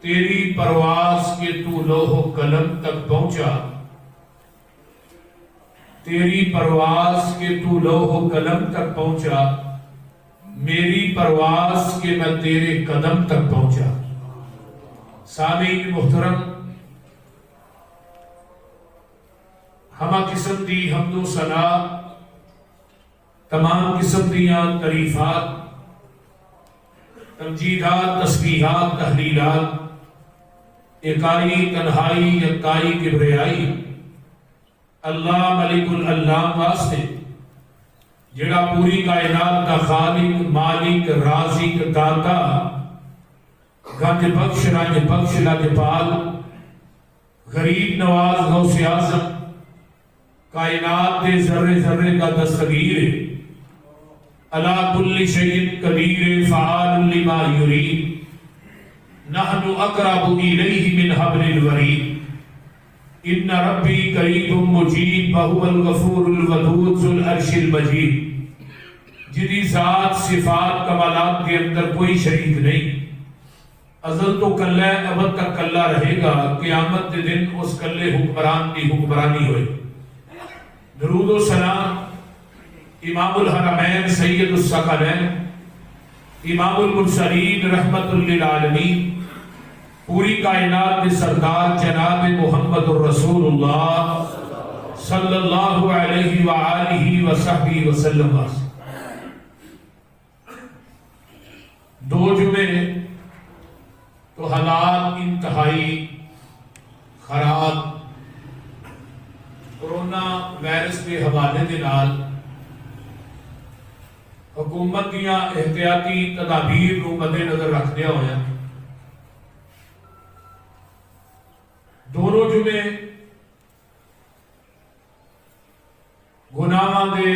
تیری پرواز کے تو لوح و قلم تک پہنچا، تیری پرواز کے تو لوح و قلم تک پہنچا، میری پرواز کے میں تیرے قدم تک پہنچا۔ سامعین محترم، ہمہ قسم دی حمد و ثنا، تمام قسم دیاں تعریفات، تمجیدات، تسبیحات، تحلیلات، اکائی، تنہائی، یکتائی، کبریائی اللہ ملک العلام واسطے جڑا پوری کائنات کا خالق، مالک، رازق، داتا، گنج بخش، رنج بخش، لاجپال، غریب نواز، غوث اعظم، کائنات دے ذرے ذرے کا دستگیر علی کل شیء قدیر فعال لما یرید نحن اقرب الیہ من حبل الورید ان ربی قریب مجیب وہو الغفور الودود ذو العرش المجید، جدی ذات صفات کمالات کے اندر کوئی شریک نہیں، ازل تو کلہ ابد تک کلہ رہے گا، قیامت کے دن اس کلے حکمران کی حکمرانی ہوئے۔ درود و سلام امام الحرمین سید الثقلین امام المرسلین رحمت للعالمین پوری کائنات کے سردار جناب محمد الرسول اللہ صلی اللہ علیہ وآلہ وصحبہ وسلم۔ دو جمعے تو حالات انتہائی خراب کورونا وائرس کے حوالے دے نال حکومت دیاں احتیاطی تدابیر نو مد نظر رکھدیا ہویا دونوں جمعے گناہاں دے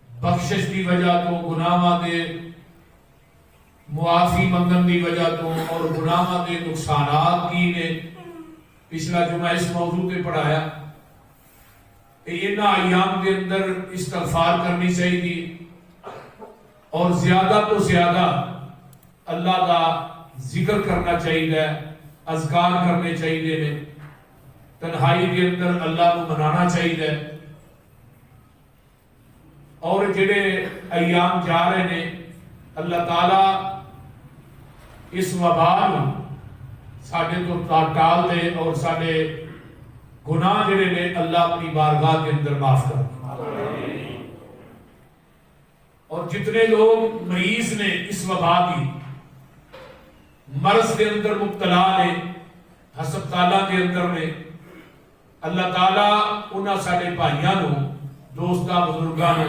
بخشش دی وجہ تو، گناہاں دے معافی منگن دی وجہ تو اور گناہاں دے نقصانات کی نے پچھلا جمعہ اس موضوع پہ پڑھایا کہ انہاں ایام کے اندر استغفار کرنی چاہیے اور زیادہ تو زیادہ اللہ کا ذکر کرنا چاہیے، اذکار کرنے چاہیے، تنہائی کے اندر اللہ کو منانا چاہیے، اور جڑے ایام جا رہے ہیں اللہ تعالیٰ اس وبال ساڈے تو ٹال دے اور ساڈے گناہ جڑے نے اللہ اپنی بارگاہ کے اندر معاف کر۔ اور جتنے لوگ مریض نے اس وبا کی مرض کے اندر مبتلا نے ہسپتالاں کے اندر نے، اللہ تعالیٰ انہاں ساڈے بھائیاں نو، دوستاں، بزرگاں نو،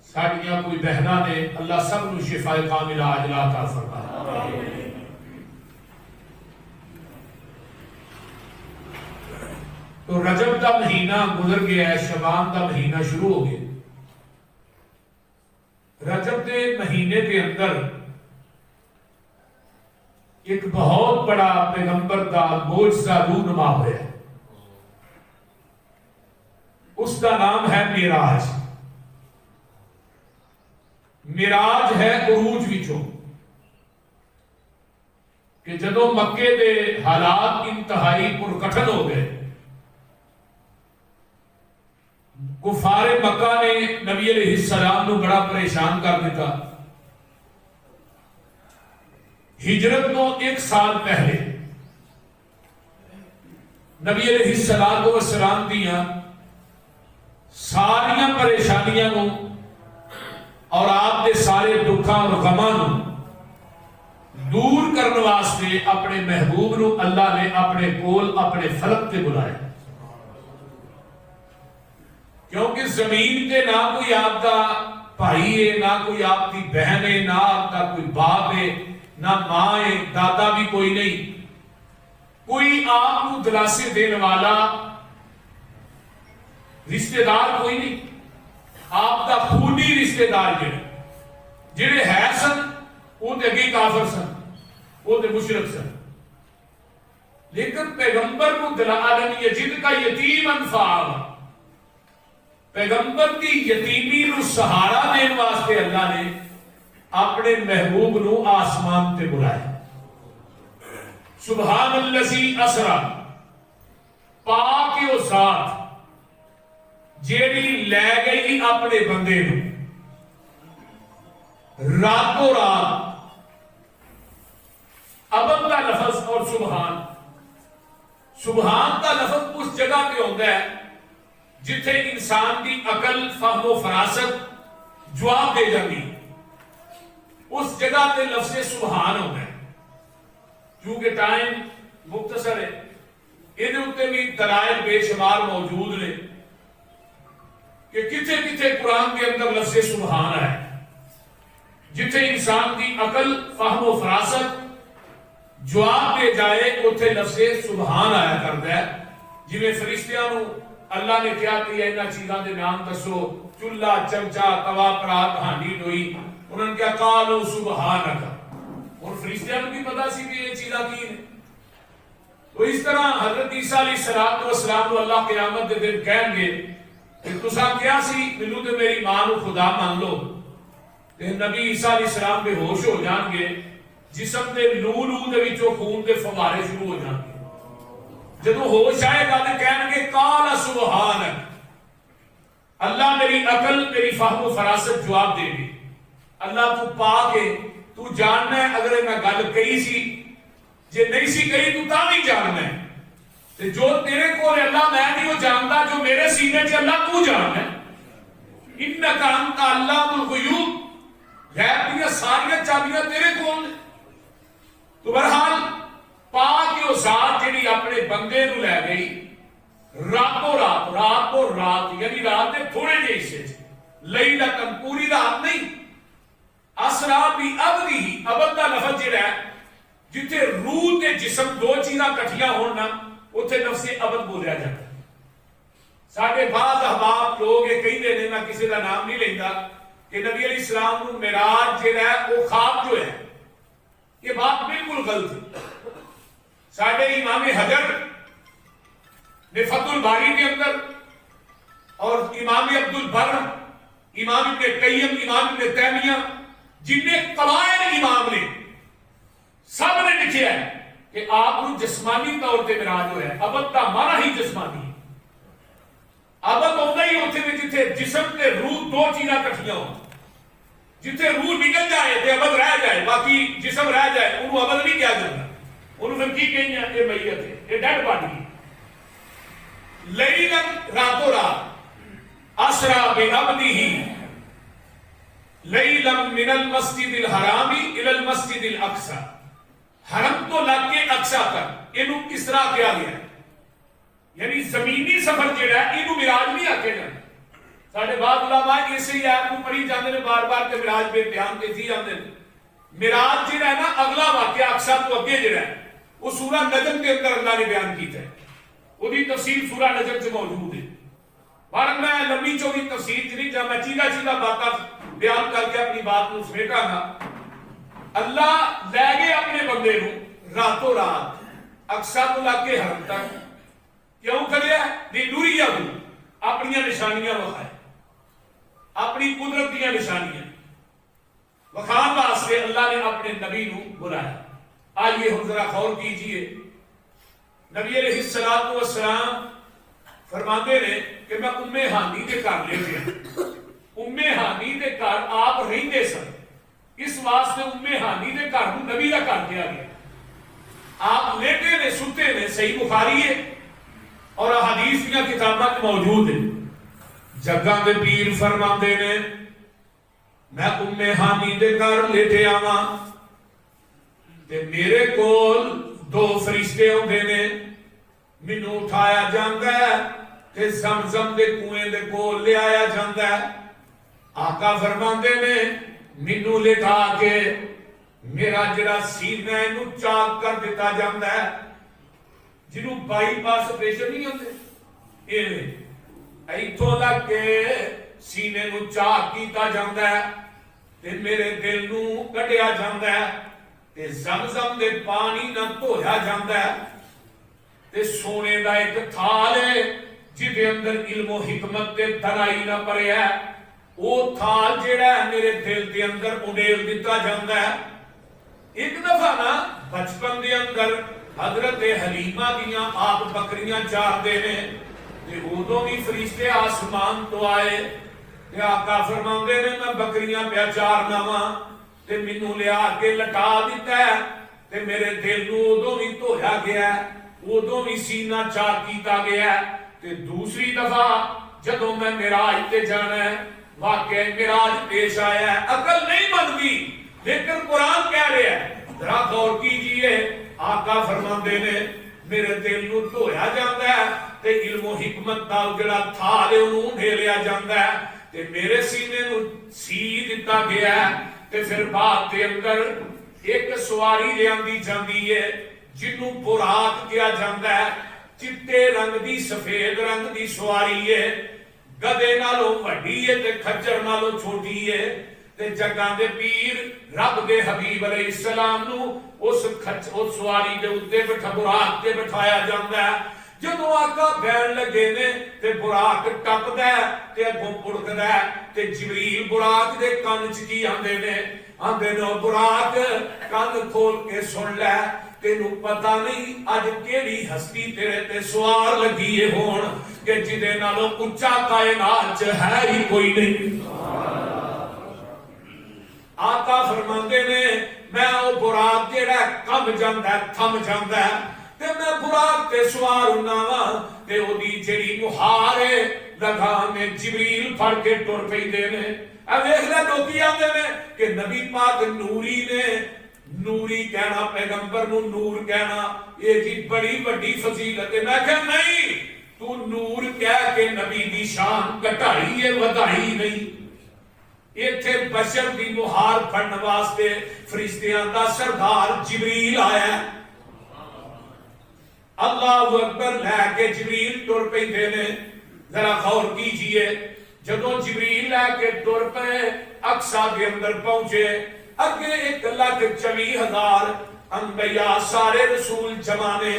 ساڈیاں کوئی بہناں نے، اللہ سب نو شفاء کاملہ عاجلہ عطا فرمائے۔ تو رجب کا مہینہ گزر گیا ہے، شعبان کا مہینہ شروع ہو گیا۔ رجب کے مہینے کے اندر ایک بہت بڑا پیغمبر کا معجزہ رونما ہوا ہے، اس کا نام ہے معراج۔ معراج ہے عروج وچوں کہ جدوں مکے دے حالات انتہائی پرکٹھن ہو گئے، کفار مکہ نے نبی علیہ السلام نو بڑا پریشان کر دیتا۔ ہجرت نو 1 سال پہلے نبی علیہ السلام دیاں ساریاں پریشانیاں نو اور آپ دے سارے دکھاں اور غماں نو دور کرنے واسطے اپنے محبوب نو اللہ نے اپنے کول اپنے فلک تے بلایا، کیونکہ زمین تے نہ کوئی آپ کا بھائی ہے، نہ کوئی آپ کی بہن ہے، نہ آپ کا کوئی باپ ہے، نہ ماں ہے، دادا بھی کوئی نہیں، کوئی آپ کو دلاسے دینے والا رشتہ دار کوئی نہیں۔ آپ کا خونی رشتہ دار جڑے ہے سن وہ تے اگے کافر سن، وہ تے مشرک سن، لیکن پیغمبر کو عالم یجد کا یتیم انفعال، پیغمبر کی یتیمی نو سہارا دین واسطے اللہ نے اپنے محبوب نو آسمان تے بلایا. سبحان الذی اسرا، پاک او ذات جیڑی لے گئی اپنے بندے نو راتوں رات. ابد کا لفظ اور سبحان کا لفظ اس جگہ پہ ہوتا ہے جتھے انسان کی عقل فہم و فراست جواب دے جاتی، اس جگہ پہ لفظ سبحان ہوتا ہے. کیونکہ ٹائم مختصر ہے، یہ اتنے بھی دلائل بے شمار موجود نے کہ کتنے کتنے قرآن کے اندر لفظ سبحان ہے. جتھے انسان کی عقل فہم و فراست جواب دے جائے اتنے لفظ سبحان آیا کرتا ہے. جی میں فرشتیاں نو اللہ نے کیا انہاں چیزاں دے نام دسو، چولہا چمچا توا پرات ہانڈی ڈوئی، انہوں نے کیا قالوا سبحانک. اور فرشتیاں نو بھی پتا سی کہ یہ چیزاں کی ہیں. تو اس طرح حضرت عیسیٰ علیہ السلام کو اللہ قیامت دے دن کہیں گے کہ تساں کیا سی مینوں تے میری ماں نو خدا مان لو. تے نبی عیسیٰ علیہ السلام بے ہوش ہو جان گے، جسم دے لو دے وچوں خون دے فوارے شروع ہو جان گے. جدو ہوش آئے گا تو کہنے گے قال سبحانک، اللہ میری عقل میری فہم و فراست جواب دے گی. اللہ تو پاک ہے، تو جاننا ہے اگر میں گل کہی سی، جے نہیں سی کہی تو تا نہیں جاننا ہے. تے جو تیرے کو اللہ میں نہیں وہ جانتا، جو میرے سینے سے اللہ تو جاننا ہے. انک انت علام الغیوب، غیب دیا ساری چابیاں تیرے کول نے. تو بہرحال پاک او ذات جڑی اپنے بندے نو لے گئی راتوں رات یعنی رات دے تھوڑے جے حصے لیلتن پوری رات نہیں. اسرا بھی ابدی، ابد دا لفظ جڑا ہے جتھے روح تے جسم دو چیزاں کٹھیاں ہون نا اوتھے لفظ ابد بولیا جاتا ہے. ساڈے بعض احباب لوگ یہ کہندے نے، میں کسی دا نام نہیں لیندا، کہ نبی علیہ السلام نو معراج جڑا ہے وہ خواب جو ہے. یہ بات بالکل غلط ہے. ساڈے امام حجر نے فتح الباری کے اندر اور امام عبد البر، امام ابن قیم، امام ابن تیمیہ، جن نے قوائد امام نے سب نے لکھا ہے کہ آپ کو جسمانی طور پہ معراج ہوا ہے. ابد کا مانا ہی جسمانی ہے. ابد ہوتا ہی ہوتے میں جتھے جسم تے روح دو چیزاں کٹھیاں ہوں. جتھے روح نکل جائے تے ابد رہ جائے، باقی جسم رہ جائے انہوں ابد نہیں کیا جاتا. انہوں نے کی کہیں یہ میت ہے، یہ ڈیڈ باڈی ہے. لیلاً راتوں رات اسرا بعبدہ لیلاً من المسجد الحرام الى المسجد الاقصی، حرم تو لگ کے اقصی تک انہوں اسرا کیا گیا ہے. یعنی زمینی سفر جڑا ہے انہوں معراج نہیں آکے جانا. ساڈے بعض علماء اسی آیت کو پڑھی جاندے نے بار بار کہ معراج بے بیان کے تھی جاندے نے. معراج جڑا ہے نا اگلا واقعہ اقصی تو اگے جڑا ہے وہ سورہ نجم کے اندر اللہ نے بیان کیتا ہے. وہ دی تفصیل سورہ نجم سے موجود ہے. بار میں لمبی چوڑی تفصیل نہیں جا، میں چیزا باتاں بیان کر کے اپنی بات کو سمیٹا گا. اللہ لے گئے اپنے بندے نو راتوں رات اقصی تو لگ کے حرم تک. کیوں کریا ہے؟ لوریہ اپنی نشانیاں وکھائے، اپنی قدرت دیا نشانیاں وکھان واسطے اللہ نے اپنے نبی نو بلایا. آئیے ہم ذرا غور کیجئے. نبی علیہ السلام فرماتے نے کہ میں ام ہانی کے گھر لے گیا. ام ہانی کے گھر آپ رہندے سن، اس واسطے ام ہانی کے گھر نبی کا گھر کیا گیا. آپ لیٹے نے ستے نے، صحیح بخاری ہے اور حدیث کی کتاباں موجود ہیں. جگہ دے پیر فرماندے نے میں ام ہانی دے گھر لیٹے آواں تے میرے کول دو فرشتے ہوندے نے، مینوں اٹھایا جاندا ہے تے زمزم دے کنویں دے کول لے آیا جاندا ہے. آقا فرماندے نے مینوں لٹا کے میرا جڑا سینہ ہے نو چاک کر دیتا جاندا ہے. جنہوں بائی پاس آپریشن نہیں ہوتے ایتھوں لگ کے سینے نو چاک کیتا جاندا ہے تے میرے دل نو کٹیا جاندا ہے تے زمزم دے پانی نہ دھویا جاندا ہے تے سونے دا ایک تھال ہے جدے اندر علم و حکمت تے درائی نہ پڑیا ہے. وہ تھال جیڑا ہے میرے دل دے اندر اڈیل دیتا جاندا ہے۔ ایک دفعہ نا بچپن دے اندر حضرت حلیمہ دیاں آپ بکریاں چار دے نے تے ادوں بھی فرشتے آسمان تو آئے تے آقا فرماندے نے میں بکریاں پیا چارنا واں تے مینوں لیا کے لٹا دیتا ہے تے میرے دل نو ادوں بھی دھویا گیا ہے، ادوں بھی سینہ چار کیتا گیا ہے۔ تے دوسری دفعہ جدوں میں معراج تے جانا ہے، واقعہ معراج پیش آیا ہے، عقل نہیں بنتی لیکن قرآن کہہ رہے ہیں، ذرا غور کیجئے، آقا فرماندے نے میرے دل نو دھویا جاندا ہے تے علم و حکمت دا جڑا تھال ہے انہوں ڈھیلیا جاندا ہے تے میرے سینے نو سی دتا گیا ہے تے پھر بعد دے اندر ایک سواری لیاندی جاندی ہے جنوں براق کیا جاندا ہے، چٹے رنگ دی سفید رنگ دی سواری ہے، گدے نالوں وڈی ہے تے کھچر نالوں چھوٹی ہے تے جگاں دے پیر رب دے حبیب علیہ السلام نو اس سواری دے اوتے بٹھا براق تے بٹھایا جاندا ہے۔ جدوں آقا بہن لگے نے تے براق ٹپدا ہے تے اگوں پڑکدا ہے تے جبریل براق دے کان چ کی آندے نے براق کان کھول کے سن لے، تینوں پتہ نہیں اج کیڑی ہستی تیرے تے سوار لگی ہے ہون کہ جدے نالوں اونچا کائنات چ ہے ہی کوئی نہیں۔ آقا فرماندے نے میں او براق جیڑا کم جاندا ہے تھم جاندا ہے تے میں براق تے سوار ہونا وا تے او دی جڑی مہار ہے لگانے جبریل پھڑ کے ٹر پیندے نے۔ اے ویکھ لے لوکی آندے نے کہ نبی پاک نوری نے، نوری کہنا پیغمبر نو نور کہنا یہ جی بڑی بڑی فضیلت ہے۔ میں کہا نہیں، تو نور کہہ کے نبی دی شان گھٹائی ہے ودائی نہیں۔ ایتھے بشر دی مہار پھڑن واسطے فرشتیاں دا سردار جبریل آیا ہے۔ اللہ اکبر لے کے جبریل ٹر پیندے نے۔ ذرا غور کیجئے، جدوں جبریل لے کے ٹر پے اقصی دے اندر پہنچے، اگے 1,24,000 انبیاء سارے رسول جمانے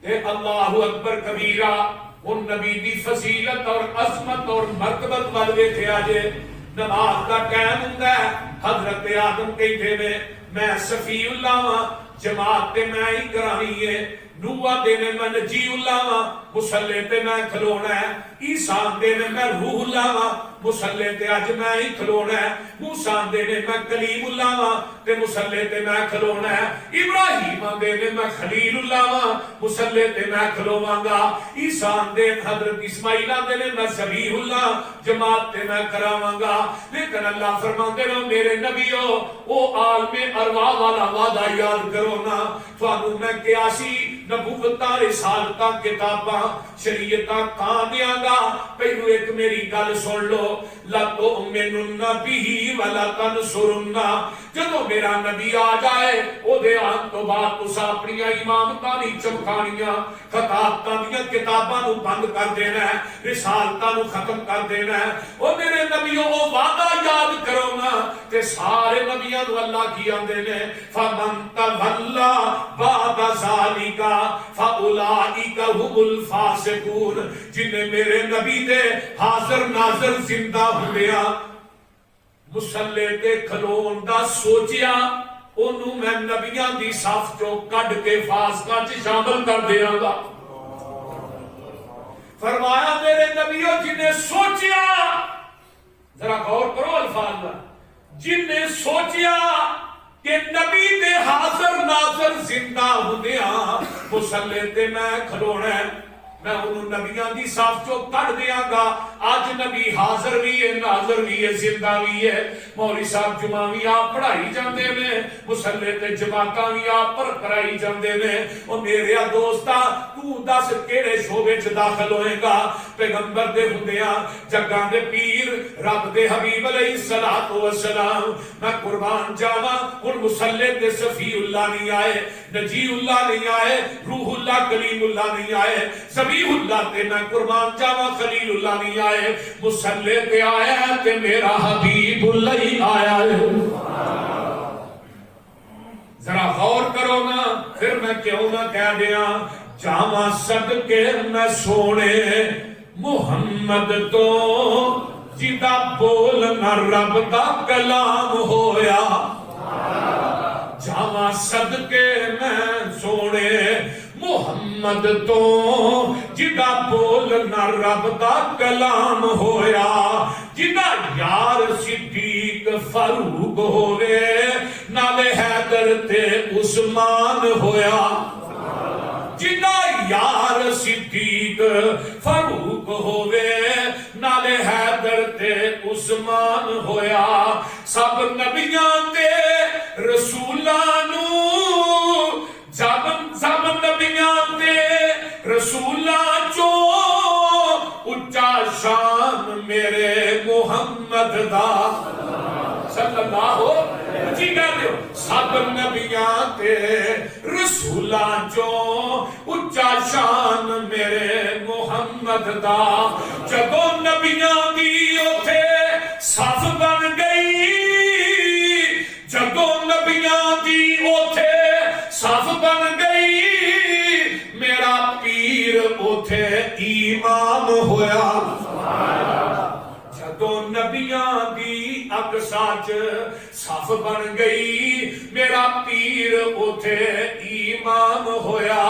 تے اللہ اکبر کبیرہ ان نبی دی فضیلت اور عظمت اور مرتبت والے تھے۔ آجے نماز کا ٹائم ہوندا ہے، حضرت آدم کہتے نے میں صفی اللہ ہاں، جماعت تے میں ہی کرانی ہے، نوح دے نے میں نجی اللہ ہاں، مصلی تے میں کھلونا ہے، عیسیٰ دے نے میں روح اللہ ہاں، مصلی تے اج میں ہی کھلونا ہے، موسیٰ دے نے میں کلیم اللہ ہاں تے مصلی تے میں کھلونا ہے، ابراہیم دے نے میں خلیل اللہ ہاں، مصلی تے میں کھلواں گا، عیسیٰ دے حضرت اسماعیل دے نے میں ذبیح اللہ جماعت تے میں کراواں گا۔ لیکن اللہ فرماندے نے میرے نبیو او عالم ارواح والا وعدہ یاد کرو نا، تھانوں میں قیاسی نبوتاں رسالتاں کتاباں شریعتاں کہاں دیاں گا۔ پہلو ایک میری گل سن لو، لَتُؤْمِنُنَّ بِهِ وَلَتَنْصُرُنَّ، جدو میرا نبی آ جائے او دے آن تو بعد تسا اپنی امامتاں نہیں چمکانیاں، خطابتاں دیاں کتاباں نو بند کر دینا ہے، رسالتاں نو ختم کر دینا ہے۔ او میرے نبیوں او وعدہ یاد کرو نا، تے سارے نبیاں نو اللہ کی آندے نے فَمَن تَوَلَّا بَعْدَ ذَلِكَ فَأُولَئِكَ هُمُ الْفَاسِقُونَ، جنہیں میرے نبی دے حاضر ناظر زندہ ہویا مصلی تے کھلون دا سوچیا، انہوں میں نبیاں دی صف چو کڈ کے فاسقاں چ شامل کر دیاں گا۔ فرمایا میرے نبیوں جنہیں سوچیا، ذرا غور کرو الفاظ میں، جنہیں سوچیا کہ نبی دے حاضر ناظر زندہ ہوندیاں مصلی تے میں کھلونا ہے، میں انہوں نبیاں دی صف چو کڈ دیاں گا۔ آج نبی حاضر بھی ہے ناظر بھی ہے زندہ بھی ہے۔ مولوی صاحب جمعہ بھی آپ پڑھائی جاندے نے، مصلی تے جماعتاں بھی آپ پر کرائی جاندے نے۔ او میرے دوستا تو دس کیڑے شعبے چ داخل ہوئے گا؟ پیغمبر دے ہوندیاں جگاں دے پیر رب دے حبیب علیہ الصلوۃ والسلام، میں قربان جاواں ہن مصلی تے صفی اللہ نہیں آئے، نجی اللہ نہیں آئے، روح اللہ کلیم اللہ نہیں آئے، ذبیح اللہ تے میں قربان جاواں خلیل اللہ نہیں آئے، مصلی تے آیا تے میرا حبیب اللہ آیا ہے۔ ذرا غور کرو نا، پھر میں کیوں نہ کہہ دیاں جاواں صدقے میں سونے محمد تو جدا بولنا رب دا کلام ہویا جاواں صدقے میں سونے محمد تو جدا بولنا رب دا کلام ہویا جدا یار صدیق فاروق ہوئے نالے حیدر تے عثمان ہویا جدا یار صدیق فاروق ہوئے نالے حیدر تے عثمان ہویا سب نبیاں تے رسولانو سب نبیاں تے رسولان چو اچا شان میرے محمد دا صلی اللہ جی کہتے ہو سب نبیاں تے رسولان چو اچا شان میرے محمد دا جدو نبیاں دی اوتھے صف بن گئی جدو نبیاں دی اوتھے صف بن گئی میرا پیر اوتھے امام ہویا جدو نبیاں دی اقصاچ صف بن گئی میرا پیر اوتھے امام ہویا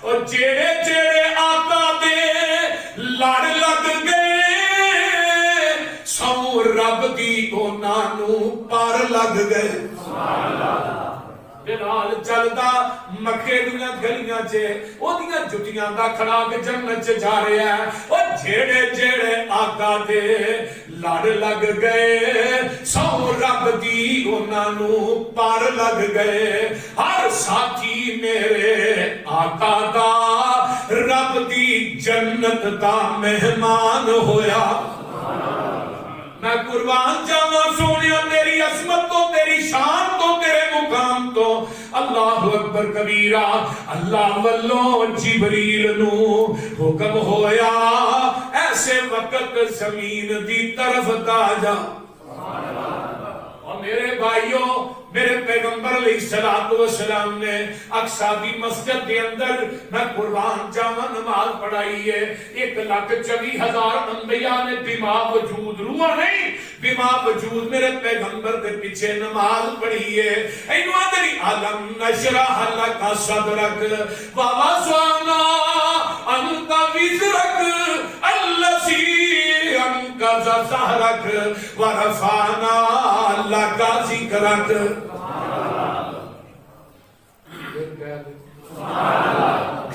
اور جیڑے جیڑے آقا دے لڑ لگ گئے سو رب دی انہاں نو پر لگ گئے بلال چلدا مکے دیاں گلیاں چ اودیاں جُتیاں دا کھڑاک جنت چ جا رہا ہے او جھیڑے جھیڑے آقا دے لڑ لگ گئے سو رب دی انہاں نو پر لگ گئے ہر ساتھی میرے آقا دا رب دی جنت دا مہمان ہویا میں قربان جاواں سونیا تیری عظمت تو تیری شان تو تیرے مقام تو اللہ اکبر کبیرہ اللہ واللو جبریل نو حکم ہویا ایسے وقت زمین دی طرف تاجا اور میرے بھائیوں میرے پیغمبر علیہ السلام نے اقصی دی مسجد کے اندر میں قربان جاواں نماز پڑھائی ہے 1,24,000 انبیاء نے بما وجود روح نہیں بما وجود میرے پیغمبر کے پیچھے نماز پڑھی ہے اینو ادری علم نشرح لک صدرک ووضعنا عنک وزرک الذی انقض ظہرک ورفعنا لک ذکرک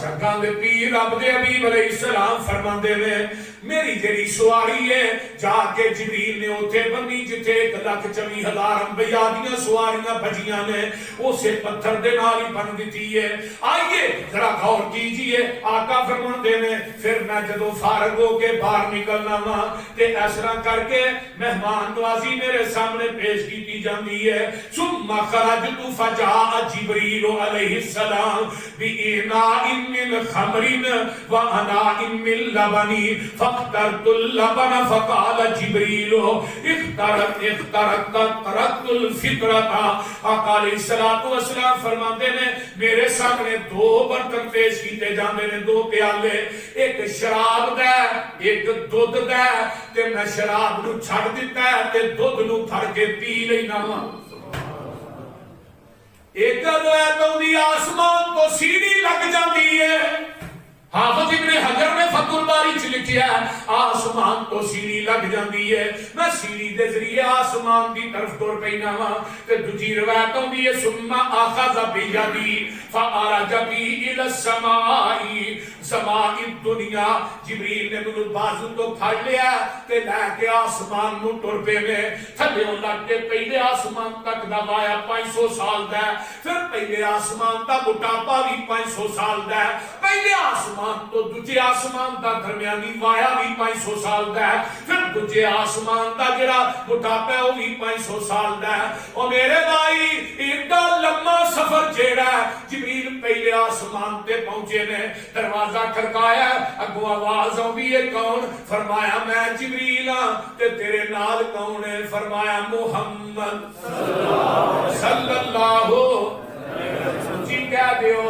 جگاں دے پیر رب دے حبیب علیہ السلام فرماندے نے میری جڑی سواری ہے جا کے جبریل نے اوتھے بنی جتھے 1,24,000 انبیاء دیاں سواریاں بجیاں نے اسے پتھر دے نال ہی بن دتی ہے آئیے ذرا غور کیجئے آقا فرماندے نے پھر میں جدوں فارغ ہو کے باہر نکلنا وا تے اس طرح کر کے مہمان نوازی میرے سامنے پیش کیتی جاندی ہے ثم خرجت فجاء جبریل علیہ السلام بإناء من خمر وأناء من لبن فاخترت اللبن فقال جبريل اخترت الفطرة آقا علیہ السلام فرماندے نے میرے سامنے 2 برتن پیش کیتے جاندے نے 2 پیالے ایک شراب دا ایک دودھ دا تے میں شراب نو چھڑ دتا ہے تے دودھ نو بھر کے پی لینا وا ایک روایت ہوندی آسمان تو سیڑھی لگ جاندی ہے حافظ ابن حجر نے فتح الباری چ لکھیا ہے آسمان تو سیڑھی لگ جاندی ہے میں سیڑھی دے ذریعے آسمان دی طرف ٹر پینا وا تے دوجی روایت ہوندی ہے ثم اخذ بیدی فارج بی الی السماء سماء الدنیا جبریل نے مینوں بازو تو پھڑ لیا تے لے کے آسمان نو ٹر پے نے تھلےوں لگ کے پہلے آسمان تک دا وایا 500 سال دا پھر پہلے آسمان دا موٹاپا بھی 500 سال دا پہلے آسمان تو دوجے آسمان دا درمیانی وایا بھی 500 سال دا ہے پھر دوجے آسمان دا جڑا موٹاپا ہے وہ بھی 500 سال دا ہے اور میرے بھائی ایڈا لمبا سفر جیڑا ہے جبریل پہلے آسمان تے پہنچے نے دروازہ کھڑکایا اگوں آواز آئی ہے کون فرمایا میں جبریل ہاں تے تیرے نال کون ہے فرمایا محمد صلی اللہ جی کہہ دیو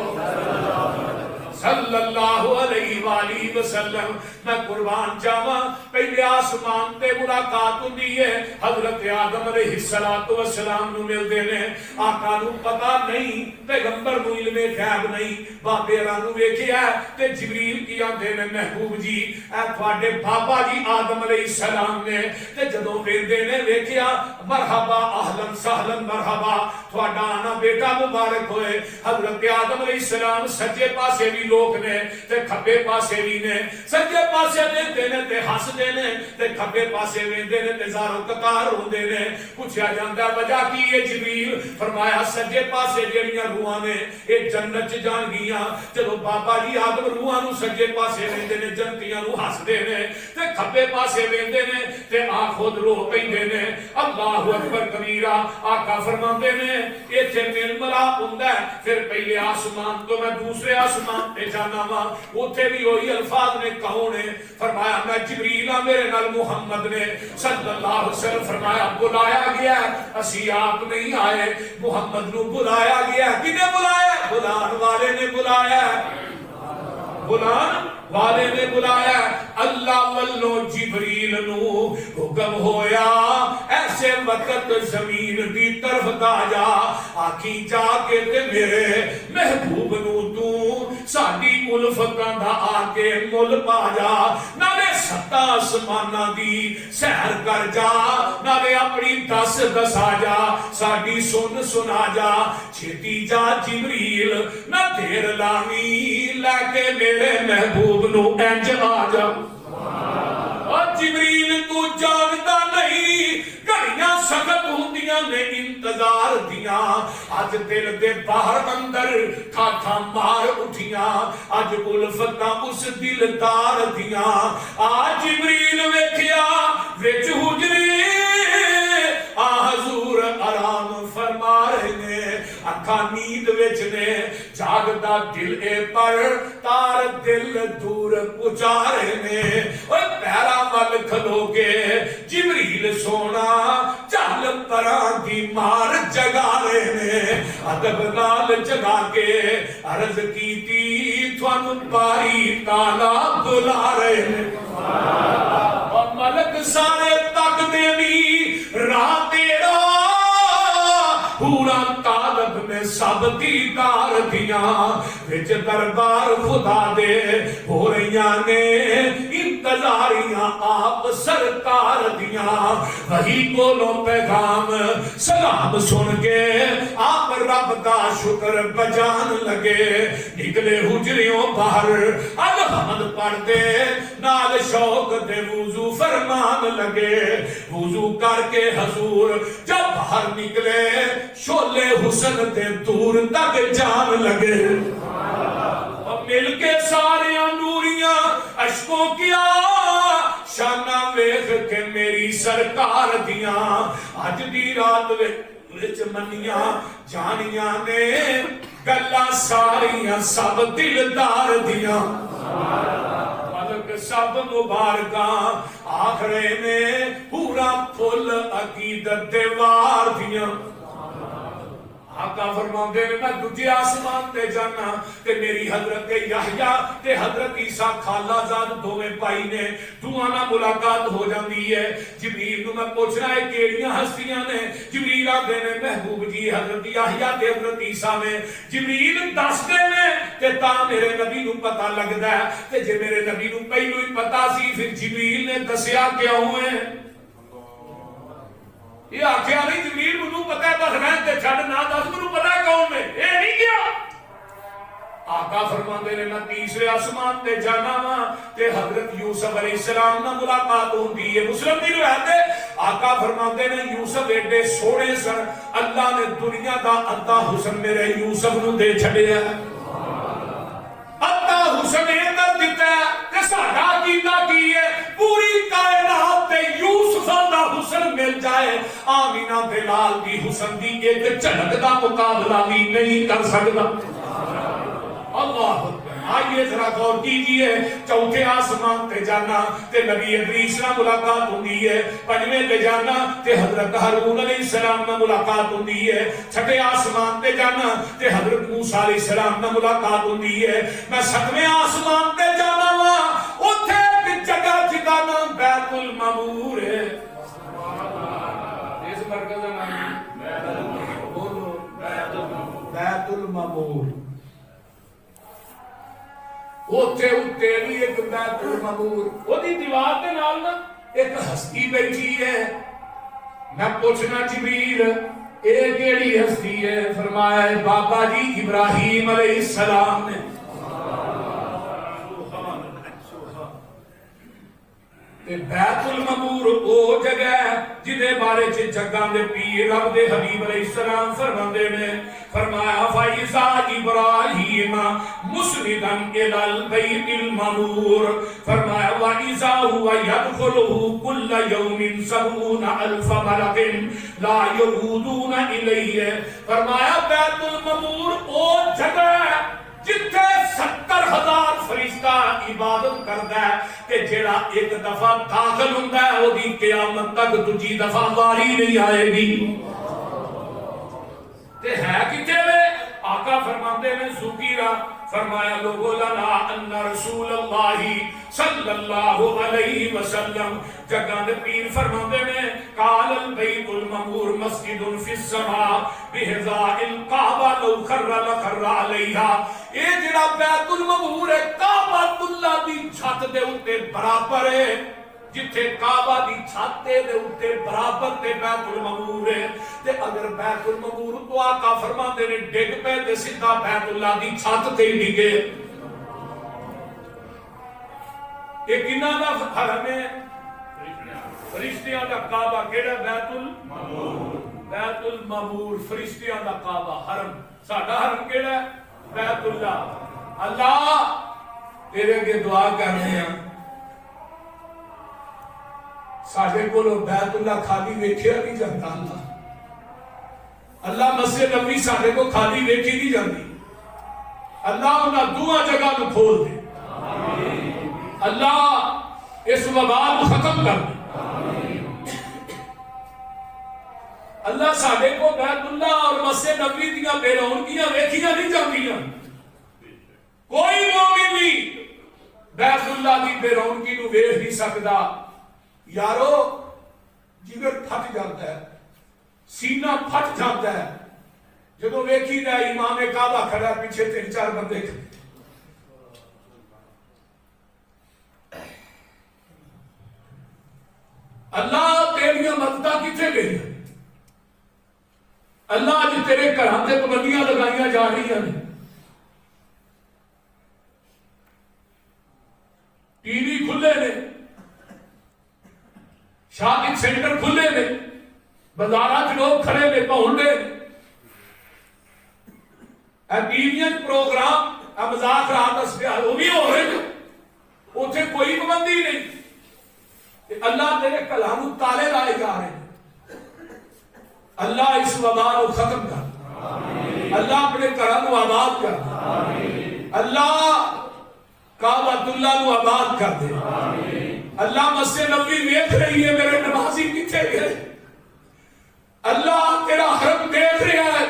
صلی اللہ علیہ وآلہ وسلم میں قربان جاواں پہلے آسمان تے ملاقات ہوندی ہے حضرت آدم علیہ السلام نو ملدے نے آقا نو پتہ نہیں پیغمبر نو علم غیب نہیں بابے نو ویکھیا تے جبریل کی آندے نے محبوب جی اے تواڈے بابا جی آدم علیہ السلام نے تے جدوں ویندے نے ویکھیا مرحبا اہلا سہلا مرحبا تواڈا آنا بیٹا مبارک ہوئے حضرت آدم علیہ السلام سجے پاسے بھی لوگ نے تے کھبے پاسے بھی نے سجے پاسے ویندے نے تے ہسدے نے تے کھبے پاسے ویندے نے تے زارو ککار ہوندے نے پوچھیا جاندا وجہ کی ہے جبریل فرمایا سجے پاسے جڑیاں روحاں نے اے جنت چ جان گیاں جدوں بابا جی آدم روحاں نو سجے پاسے ویندے نے جنتیاں نو ہسدے نے تے کھبے پاسے ویندے نے تے آ خود رو پیندے نے اللہ اکبر کبیرہ آقا فرماندے نے ایتھے میل ملاپ ہوندا ہے پھر پہلے آسمان تو میں دوسرے آسمان تے جانا وا اوتھے بھی وہی الفاظ نے کون ہے فرمایا میں جبریل ہاں میرے نال محمد نے صلی اللہ علیہ وسلم فرمایا بلایا گیا اسی آپ نہیں آئے محمد نو بلایا گیا کنے بلایا بلان والے نے بلایا بلان والے نے بلایا اللہ والو جبریل نو حکم ہویا ایسے وقت زمین دی طرف دا جا آکھی جا کے تے میرے محبوب نو تو ساڈی الفتاں دا آ کے مل پا جا نالے ستا آسماناں دی سیر کر جا نالے اپنی دس دسا جا ساڈی سن سنا جا چھتی جا جبریل نہ دیر لانی لے کے میرے محبوب نو انج آ جا اور جبریل تو جانتا نہیں گھڑیاں سخت ہوندیاں نے انتظار دیاں اج دل دے باہر اندر کھاکھاں مار اٹھیاں اج الفتاں اس دلدار دیاں آ جبریل ویکھیا وچ حجری آ حضور آرام فرما رہے نے اکھاں نیند وچ نے جاگدا دل اے پر تار دل دور پہنچا رہے نے اوے پیرا ول کھلو کے جبریل سونا چل پراں دی مار جگا رہے نے ادب نال جگا کے عرض کیتی تھانوں باری تالا بلا رہے نے اور ملک سارے تک دینی راہ تیرا پورا طالب میں سب دیدار دیاں وچ دربار خدا دے ہو رہیاں نے انتظاریاں آپ سرکار دیاں وہی کولوں پیغام سلام سن کے آپ رب دا شکر بجان لگے نکلے حجریوں باہر الحمد پڑھ دے نال شوق دے وضو فرمان لگے وضو کر کے حضور جب باہر نکلے شولے حسن دے دور تک جان لگے اور مل کے سارے نوریاں اشکوں کیا شانہ ویکھ کے میری سرکار دیاں اج دی رات وچ منیاں جانیاں نے گلاں ساریاں سب دلدار دیاں ملک سب مبارکاں آخرے میں پورا پھل عقیدت دے وار دیاں آقا فرماندے نے میں دوجے آسمان تے جانا تے میری حضرت یحییٰ تے حضرت عیسیٰ خالہ زاد دوویں بھائی نے دوواں نال ملاقات ہو جاندی ہے جبریل نو میں پوچھنا ہے کیڑیاں ہستیاں نے جبریل آندے نے محبوب جی حضرت یحییٰ تے حضرت عیسیٰ نے جبریل دسدے نے تے تاں میرے نبی نو پتہ لگدا ہے تے جے میرے نبی نو پہلو ہی پتہ سی پھر جبریل نے دسیا کیوں ہے یہ آخیا نہیں جبریل منو پتا ہے بس رہن تے چھڈ نہ دس منو پتا ہے کون ہے اے نہیں کیا آقا فرماندے نے میں تیسرے آسمان تے جانا وا تے حضرت یوسف علیہ السلام نال ملاقات ہوندی ہے مسلم دی روایت ہے آقا فرماندے نے یوسف ایڈے سونے سن اللہ نے دنیا دا ادا حسن میرے یوسف نو دے چھڈیا ادا حسن اے کر دتا ہے تے ساڈا عقیدہ کی ہے پوری کائنات تے یوسف دا حسن مل جائے آمینہ بلال دی حسن دی ایک جھلک دا مقابلہ بھی نہیں کر سکتا اللہ آئیے ذرا غور کیجئے چوتھے آسمان تے جانا تے نبی ادریس نال ملاقات ہوندی ہے پنجویں تے جانا تے حضرت ہارون علیہ السلام نال ملاقات ہوندی ہے چھٹے آسمان تے جانا تے حضرت موسیٰ علیہ السلام نال ملاقات ہوندی ہے میں ستویں آسمان تے جانا دا نام بیت المعمور ہے. اس مرکز کا نام بیت المعمور. اوتھے اُتے بھی ایک بیت المعمور، وہ دی دیوار دے نال نا ایک ہستی بیٹھی ہے. میں پوچھنا جبریل اے کیڑی ہستی ہے؟ فرمایا ہے بابا جی ابراہیم علیہ السلام نے. بیت المعمور او جگہ ہے جدے بارے چ جگاں دے پیر رب دے حبیب علیہ السلام فرماندے نے. فرمایا فَإِذَا إِبْرَاهِيمَ مُسْنِدًا إِلَى الْبَيْتِ الْمَعْمُورِ. فرمایا وَإِذَا هُوَ يَدْخُلُهُ كُلَّ يَوْمٍ 70,000 مَلَكٍ لَا يَعُودُونَ إِلَيْهِ. فرمایا بیت المعمور او جگہ ہے جتھے 70,000 فرشتہ عبادت کردا ہے کہ جڑا ایک دفعہ داخل ہوندا ہے او دی قیامت تک دوجی دفعہ واری نہیں آئے گی. تے ہے کتے وے؟ آقا فرماندے نے ذکیرہ فرمایا لوگو لنا ان رسول اللہ صلی اللہ علیہ وسلم. جگہ دے پیر فرماندے نے قال البیت المعمور مسجد فی السماء بحذاء الکعبہ لو خر لخر علیہا. اے جڑا بیت المعمور ہے کعبۃ اللہ دی چھت دے اوتے برابر ہے. جتھے کعبہ دی چھت دے اوتے برابر تے بیت المعمور ہے. تے اگر بیت المعمور تو آقا فرماندے نے ڈگ پے تے سیدھا بیت اللہ دی چھت تے ہی ڈگے. یہ کنہ دا حرم ہے؟ فرشتیاں دا کعبہ. کیڑا؟ بیت المعمور. بیت المعمور فرشتیاں دا کعبہ حرم. ساڈا حرم کیڑا ہے؟ بیت اللہ. اللہ تیرے کے دعا کرنے ہیں ساڈے کولو بیت اللہ خالی ویکھیا نہیں جاتا. اللہ مسجد نبوی ساڈے کو خالی ویکھی نہیں جاتی. اللہ انہاں دعا جگہ کو کھول دے. اللہ اس وبا کو ختم کر دے. اللہ ساڈے کو بیت اللہ اور مسجد نبوی دیاں بے رونقیاں ویکھیاں نہیں جاندیاں. کوئی مومن نہیں بیت اللہ دی بے رونقی نو ویکھ نہیں سکدا. یارو جگر پھٹ جاتا ہے، سینہ پھٹ جاتا ہے جدو ویکھی دا امام کعبہ کھڑا پیچھے 3-4 بندے کھڑے. اللہ تیریاں مدداں کتنے گئی؟ اللہ اج تیرے گھراں تے پابندیاں لگائیاں جا رہی ہیں. ٹی وی کھلے نے، شاپنگ سینٹر کھلے نے، بازاراں لوگ کھڑے نے پہنڈے. ٹی وی پروگرام مذاق رات دسیا وہ بھی ہو رہے ہیں. اتنے کوئی پابندی نہیں. اللہ تیرے کلام تالے لائے جا رہے ہیں. اللہ اس وبا کو ختم کر. اللہ اپنے گھراں کو آباد کر. اللہ کعبۃ اللہ کو آباد کر دے. اللہ مسجد نبوی دیکھ رہی ہے میرے نمازی کتنے گئے. اللہ تیرا حرم دیکھ رہا ہے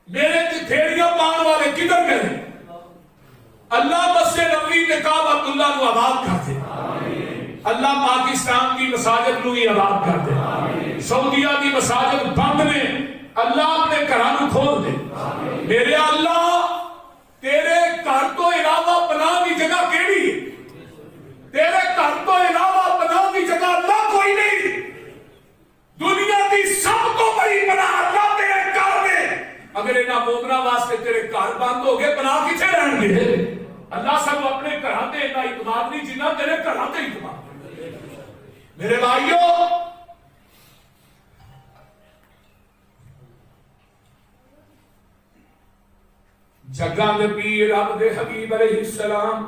میرے تھیڑیاں پان والے کدھر گئے. اللہ مسجد نبوی کے کعبۃ اللہ کو آباد کر دے. اللہ پاکستان کی مساجد کو بھی آباد کر دے. سعودیہ کی مساجد بند نے اللہ اپنے گھراں کھول دے. میرے اللہ تیرے گھر تو علاوہ پناہ کی جگہ کیڑی ہے؟ تیرے گھر تو علاوہ پناہ کی جگہ اللہ کوئی نہیں. دنیا کی سب کو بڑی پناہ اللہ تیرے گھر میں. اگر انہاں مومناں واسطے تیرے گھر بند ہو گئے پناہ کتنے رہن گے؟ اللہ سب اپنے گھراں تے اتنا اعتماد نہیں جنہ تیرے گھراں تے اعتماد. میرے بھائیوں جگہ دے پیر رب دے حبیب علیہ السلام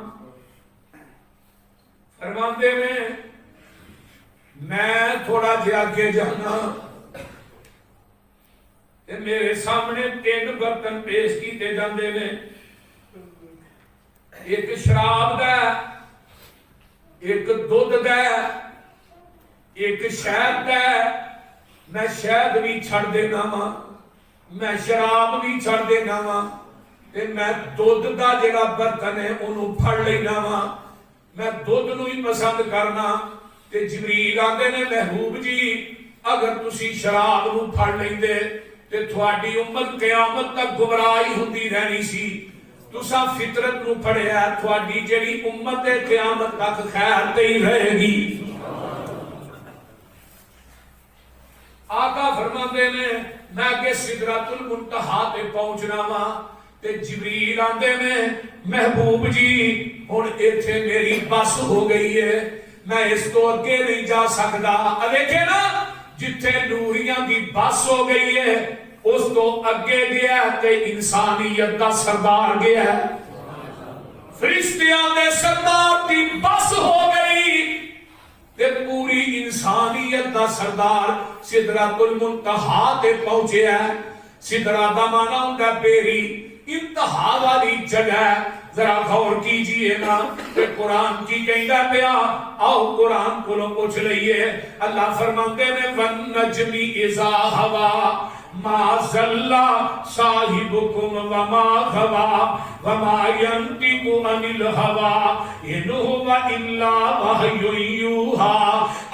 فرماندے میں تھوڑا جہا اگے جانا تے میرے سامنے 3 برتن پیش کیتے جاندے نے. ایک شراب دا، ایک دودھ دا، ایک شہد دا. میں شہد بھی چھڑ دینا وا، میں شراب بھی چھڑ دینا وا، تے میں دودھ دا جڑا برتن ہے انہوں پھڑ لینا وا. میں دودھ نو ہی پسند کرنا. تے جبریل آندے نے محبوب جی اگر تسی شراب نو پھڑ لیندے تے تھوڑی امت قیامت تک گمراہی ہوندی رہنی سی. تسا فطرت نو پڑھیا تھوڑی جڑی امت قیامت تک خیر تے ہی رہے گی. آقا فرماندے نے میں کہ سدرۃ المنتہا تے پہنچنا وا تے جبریل آندے نے محبوب جی ہن ایتھے میری بس ہو گئی ہے, میں اس تو اگے نہیں جا سکدا. دیکھے نا جتھے نوریاں دی بس ہو گئی ہے اس تو اگے گیا تے انسانیت دا سردار گیا. فرشتیاں دے سردار دی بس ہو گئی تے پوری انسانیت دا سردار سدرۃ المنتہا تے پہنچے ہے. سدرہ دا معنی ہوندا بیری, انتہا والی جگہ. ذرا غور کیجئے نا کہ قرآن کی کہندا پیا, آؤ قرآن کو پوچھ لئیے. اللہ فرماتے ہیں وَالنَّجْمِ إِذَا هَوَى مَا ضَلَّ صَاحِبُكُمْ وَمَا غَوَى وَمَا يَنطِقُ عَنِ الْهَوَى إِنْ هُوَ إِلَّا وَحْيٌ يُوحَىٰ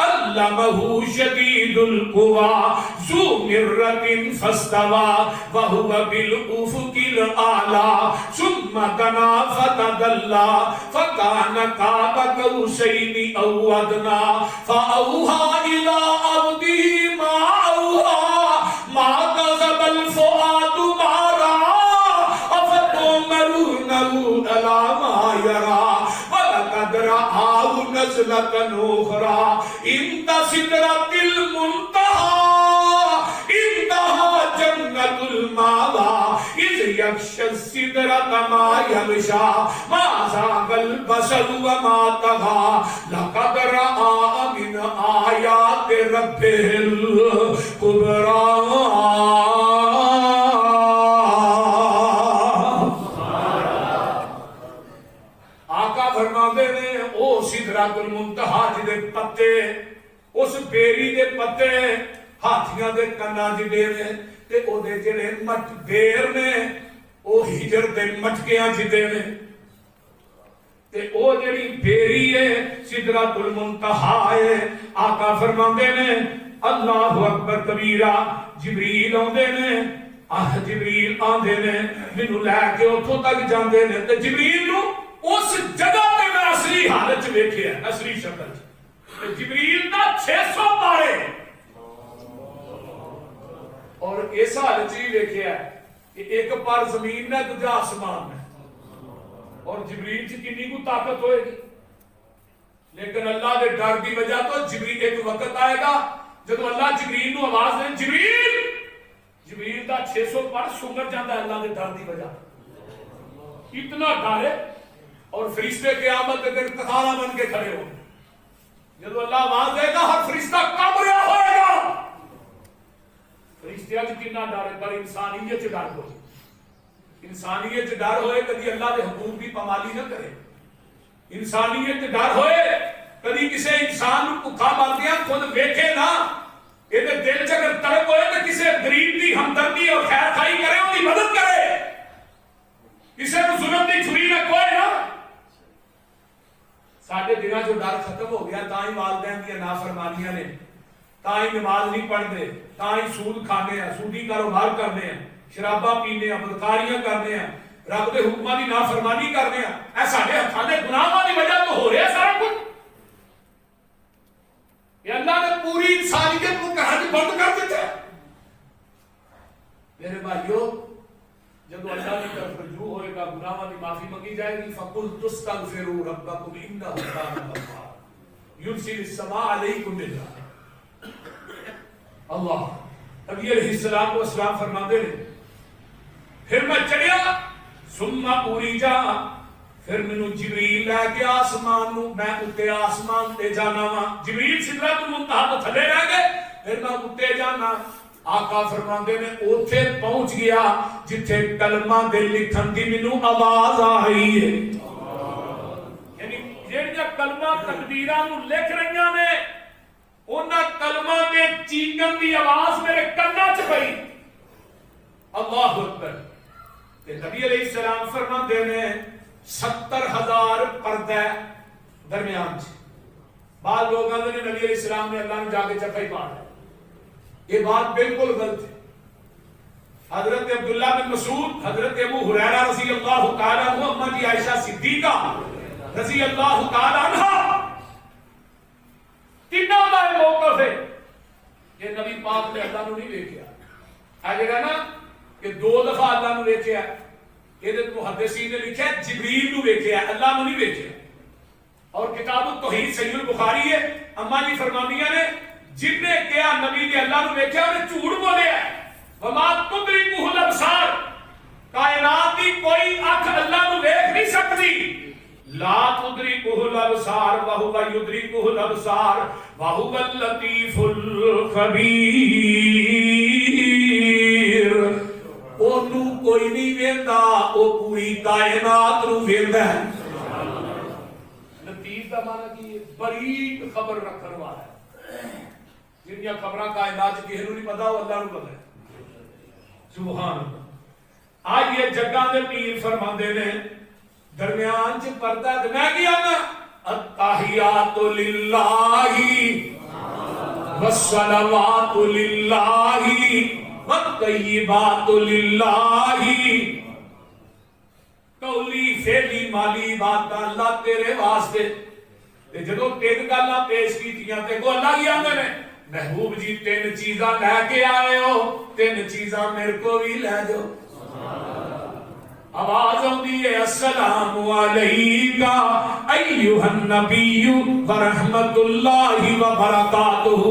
عَلَّمَهُ شَدِيدُ الْقُوَىٰ ذُو مِرَّةٍ فَاسْتَوَىٰ وَهُوَ بِالْأُفُقِ الْأَعْلَىٰ ثُمَّ دَنَا فَتَدَلَّىٰ فَكَانَ قَابَ قَوْسَيْنِ أَوْ أَدْنَىٰ فَأَوْحَىٰ إِلَىٰ عَبْدِهِ مَا أَوْحَىٰ مَا كَذَبَ الْفُؤَادُ مَا رَأَىٰ أَفَتُمَارُونَهُ عَلَىٰ مَا يَرَىٰ وَلَقَدْ رَآهُ نَزْلَةً أُخْرَىٰ عِندَ سِدْرَةِ الْمُنتَهَىٰ عِندَهَا جَنَّةُ الْمَأْوَىٰ إِذْ يَغْشَى السِّدْرَةَ مَا يَغْشَىٰ مَا زَاغَ الْبَصَرُ وَمَا طَغَىٰ لَقَدْ رَأَىٰ مِنْ آيَاتِ رَبِّهِ الْكُبْرَىٰ. آقا فرماندے نے او سدرۃ المنتہا جدے پتے اس بیری دے پتے ہاتھیاں دے کنا جڑے نے تے او دے جڑے مٹ بیر نے او ہجر دے مٹکیاں جدے نے تے او جڑی بیری ہے سدرۃ المنتہا ہے. آقا فرماندے نے اللہ اکبر کبیرہ. جبریل آندے نے جبریل آندے نے مینوں لے کے اوتھوں تک جاندے نے تے جبریل نو اس جگہ تے میں اصلی حالت ویکھیا اصلی شکل تے جبریل دا 600 پارے اور اس حالت ہی ویکھیا کہ ایک پر زمین ہے دوجا آسمان ہے اور جبریل کی کنی کو طاقت ہوئے گی. لیکن اللہ دے ڈر دی وجہ تو جبریل ایک وقت آئے گا جب اللہ جبریل نو آواز دے جبریل جبریل دا 600 پر سنگر جاندہ ہے اللہ دے ڈر دی وجہ اتنا ڈر ہے اور فرشتے قیامت کے تخارا بن کے کھڑے ہو جب اللہ آواز دے گا ہر فرشتہ کب رہا ہوئے گا. فرشتے اج کتنا ڈر ہے پر انسانیت ڈر ہو انسانیت ڈر ہوئے کدی اللہ دے حقوق کی پامالی نہ کرے. انسانیت ڈر ہوئے کدی کسی انسان کو بھوکا مر دیا خود ویکھے نہ یہ دل چ اگر تڑپ ہوئے تو کسی غریب کی ہمدردی اور خیر خائی کرے ان کی مدد کرے. کسی کو ظلم کی چھری نہ کوئے نا. ساڈے دنوں جو ڈر ختم ہو گیا تا ہی والدین کی نافرمانیاں نے تا ہی نماز نہیں پڑھتے تا ہی سود کھانے ہیں سودی کاروبار کرنے ہیں شراباں پینے ہیں بدکاریاں کرنے ہیں رب دے حکماں دی نافرمانی کرنے ہیں. اے ساڈے ہتھاں دے گناہاں دی وجہ تو ہو رہا ہے سارا کچھ. یہ اللہ نے پوری انسانیت کو کہاں بند کر دیتا ہے. میرے بھائیو جب اللہ کی طرف رجوع ہوئے گا گناہاں دی معافی منگی جائے گی فَقُلْتُ اسْتَغْفِرُوا رَبَّكُمْ إِنَّهُ كَانَ غَفَّارًا يُرْسِلِ السَّمَاءَ عَلَيْكُم مِّدْرَارًا. اللہ نبی علیہ السلام کو اسلام فرماتے ہیں پھر میں چڑھیا ثم اُرِجَ پھر مینوں جبریل لے کے آسمان نو میں اُتے آسمان تے جانا وا. جبریل سدرۃ المنتہا تو تھلے رہ گئے پھر میں اُتے جانا. آقا فرماندے نے اوتھے پہنچ گیا جتھے کلمہ دے لکھن دی مینوں آواز آئی ہے. یعنی جڑیاں کلمہ تقدیراں نو لکھ رہیاں نے انہاں کلمہ دے چیکن دی آواز میرے کنا چ پئی. اللہ اکبر. تے نبی علیہ السلام فرماندے نے 70,000 پردے درمیان سے. بعض لوگ آتے ہیں نبی علیہ السلام نے اللہ نے جا کے چپا ہی پاڑا ہے. یہ بات بالکل غلط ہے. حضرت عبداللہ بن مسعود، حضرت ابو ہریرہ رضی اللہ تعالیٰ عنہ، اماں جی عائشہ صدیقہ رضی اللہ تعالیٰ عنہ، تینوں کا موقف ہے کہ نبی پاک نے اللہ نو نہیں ویکھیا. آ جگہ نا کہ 2 دفعہ اللہ نو ویکھیا. یہ محدثین نے لکھا ہے جبریل نو ویکھیا، اللہ نو نہیں ویکھیا. اور کتاب التوحید صحیح البخاری ہے، اماں جی فرماندیاں نے جن نے کہا نبی نے اللہ نو ویکھیا انہیں جھوٹ بولیا ہے. وما تدرکہ الابصار، کائنات کی کوئی آنکھ اللہ نو دیکھ نہیں سکتی. لا تدرکہ الابصار وہو یدرکہ الابصار وہو اللطیف الخبیر. اونوں کوئی نہیں ویندا، او پوری کائنات نو ویندا ہے. لطیف دا معنی کی باریک خبر رکھن والا ہے. جنیاں خبراں کائنات کسی نو نہیں پتا، وہ اللہ نو پتا ہے. سبحان اللہ. آئیے جگہ دے پیر فرماندے نے درمیان چ پردہ تے میں کیا نا التحیات للہ والصلوات للہ والطیبات للہ. قولی فعلی مالی بات اللہ تیرے واسطے. تے جدوں 3 گلاں پیش کیتیاں تے کو اللہ کی آندے نے محبوب جی 3 چیزاں لے کے آئے ہو، 3 چیزاں میرے کو بھی لے جاؤ. آواز ہوندی ہے السلام علیکہ ایھا النبی ورحمۃ اللہ وبرکاتہ.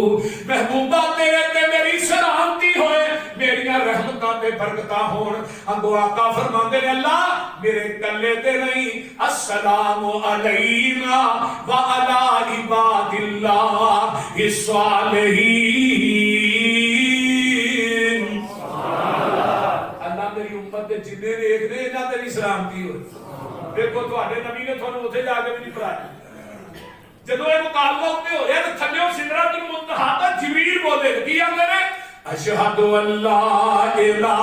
محبوبہ تیرے تے میری سلامتی ہوئے، میریاں رحمتاں تے برکتاں ہون. اگوں آقا فرماندے نے اللہ میرے کلے تے نہیں، السلام علینا وعلی عباد اللہ الصالحین. میری امت دے جنے دیکھ دے انہاں تے بھی سلامتی ہوئے. دیکھو تواڈے نبی نے تھانوں اوتھے جا کے بھی نہیں پڑھایا. جدوں یہ مقابلہ اوتے ہو رہا تے تھلےوں سدرۃ المنتہا تے جبریل بولے کی آندے نے اشہد ان لا الہ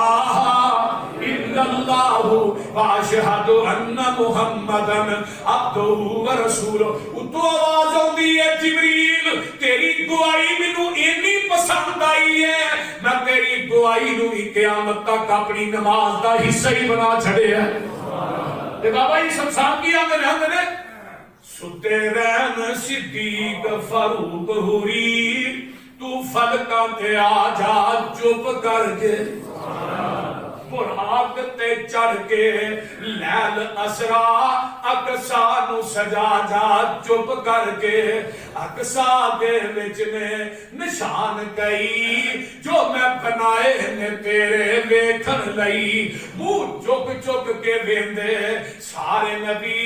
الا اللہ واشہد ان محمدا عبدہ ورسولہ. اتوں آواز ہوندی ہے جبریل تیری دعائی مینوں اینی پسند آئی ہے میں تیری دعائی نو ہی قیامت تک اپنی نماز دا حصہ ہی بنا چھڑیا. تے بابا جی سمسان کی آندے نے ستے رہن صدیق فاروق ہوری تو فلکاں تے آ جا چپ کر کے. براق تے چڑھ کے لیل اسرا اقصا نو سجا جا چپ کر کے. اقصا دے وچ میں نشان کئی جو میں بنائے نے تیرے ویکھن لئی. منہ چک چک کے ویندے سارے نبی